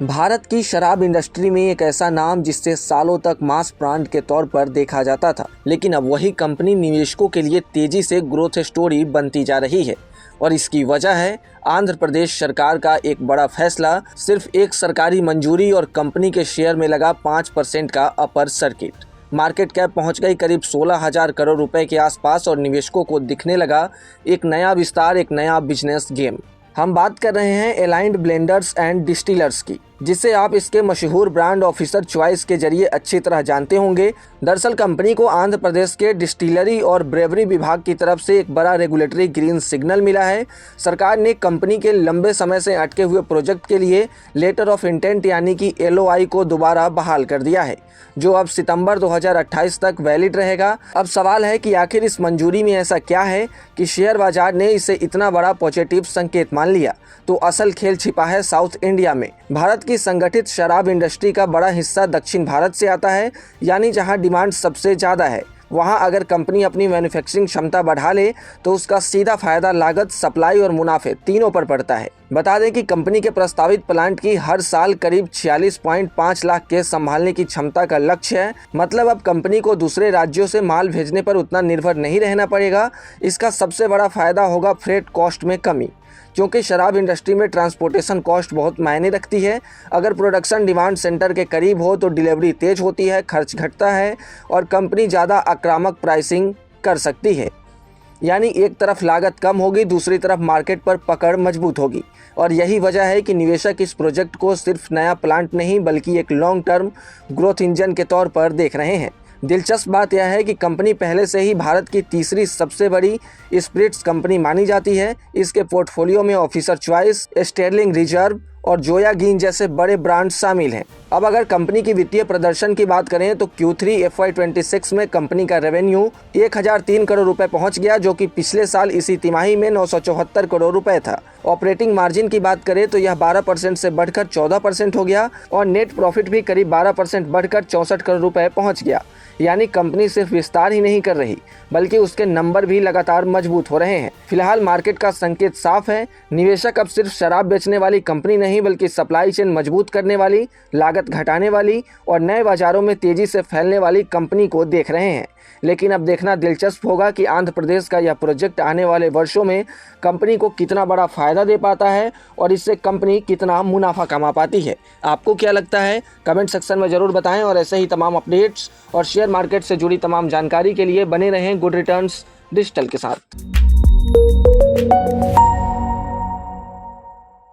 भारत की शराब इंडस्ट्री में एक ऐसा नाम जिससे सालों तक मास ब्रांड के तौर पर देखा जाता था, लेकिन अब वही कंपनी निवेशकों के लिए तेजी से ग्रोथ स्टोरी बनती जा रही है। और इसकी वजह है आंध्र प्रदेश सरकार का एक बड़ा फैसला, सिर्फ एक सरकारी मंजूरी और कंपनी के शेयर में लगा 5% का अपर सर्किट। मार्केट कैप पहुंच गई करीब 16,000 करोड़ रुपए के आसपास और निवेशकों को दिखने लगा एक नया विस्तार, एक नया बिजनेस गेम। हम बात कर रहे हैं अलाइंड ब्लेंडर्स एंड डिस्टिलर्स की, जिसे आप इसके मशहूर ब्रांड ऑफिसर चॉइस के जरिए अच्छी तरह जानते होंगे। दरअसल कंपनी को आंध्र प्रदेश के डिस्टिलरी और ब्रेवरी विभाग की तरफ से एक बड़ा रेगुलेटरी ग्रीन सिग्नल मिला है। सरकार ने कंपनी के लंबे समय से अटके हुए प्रोजेक्ट के लिए लेटर ऑफ इंटेंट यानी कि LOI को दोबारा बहाल कर दिया है, जो अब सितंबर 2028 तक वैलिड रहेगा। अब सवाल है कि आखिर इस मंजूरी में ऐसा क्या है कि शेयर बाजार ने इसे इतना बड़ा पॉजिटिव संकेत मान लिया। तो असल खेल छिपा है साउथ इंडिया में। भारत की संगठित शराब इंडस्ट्री का बड़ा हिस्सा दक्षिण भारत से आता है, यानी जहां डिमांड सबसे ज़्यादा है। वहां अगर कंपनी अपनी मैन्युफैक्चरिंग क्षमता बढ़ा ले तो उसका सीधा फायदा लागत, सप्लाई और मुनाफे तीनों पर पड़ता है। बता दें कि कंपनी के प्रस्तावित प्लांट की हर साल करीब 46.5 लाख केस संभालने की क्षमता का लक्ष्य है। मतलब अब कंपनी को दूसरे राज्यों से माल भेजने पर उतना निर्भर नहीं रहना पड़ेगा। इसका सबसे बड़ा फायदा होगा फ्रेट कॉस्ट में कमी, क्योंकि शराब इंडस्ट्री में ट्रांसपोर्टेशन कॉस्ट बहुत मायने रखती है। अगर प्रोडक्शन डिमांड सेंटर के करीब हो तो डिलीवरी तेज होती है, खर्च घटता है और कंपनी ज़्यादा आक्रामक प्राइसिंग कर सकती है। यानी एक तरफ लागत कम होगी, दूसरी तरफ मार्केट पर पकड़ मजबूत होगी। और यही वजह है कि निवेशक इस प्रोजेक्ट को सिर्फ नया प्लांट नहीं बल्कि एक लॉन्ग टर्म ग्रोथ इंजन के तौर पर देख रहे हैं। दिलचस्प बात यह है कि कंपनी पहले से ही भारत की तीसरी सबसे बड़ी स्पिरिट्स कंपनी मानी जाती है। इसके पोर्टफोलियो में ऑफिसर चॉइस, स्टेरलिंग रिजर्व और जोया गिन जैसे बड़े ब्रांड शामिल हैं। अब अगर कंपनी की वित्तीय प्रदर्शन की बात करें तो Q3 FY26 में कंपनी का रेवेन्यू 1003 करोड़ रुपए पहुंच गया, जो कि पिछले साल इसी तिमाही में 974 करोड़ रुपए था। ऑपरेटिंग मार्जिन की बात करें तो यह 12% से बढ़कर 14% हो गया और नेट प्रॉफिट भी करीब 12% बढ़कर 64 करोड़ रुपए पहुंच गया। यानी कंपनी सिर्फ विस्तार ही नहीं कर रही बल्कि उसके नंबर भी लगातार मजबूत हो रहे हैं। फिलहाल मार्केट का संकेत साफ है, निवेशक अब सिर्फ शराब बेचने वाली कंपनी नहीं बल्कि सप्लाई चेन मजबूत करने वाली, लागत घटाने वाली और नए बाजारों में तेजी से फैलने वाली कंपनी को देख रहे हैं। लेकिन अब देखना दिलचस्प होगा कि आंध्र प्रदेश का यह प्रोजेक्ट आने वाले वर्षों में कंपनी को कितना बड़ा फायदा दे पाता है और इससे कंपनी कितना मुनाफा कमा पाती है। आपको क्या लगता है? कमेंट सेक्शन में ज़रूर बताएं और ऐसे ही तमाम अपडेट्स और शेयर मार्केट से जुड़ी तमाम जानकारी के लिए बने रहें गुड रिटर्न्स डिजिटल के साथ।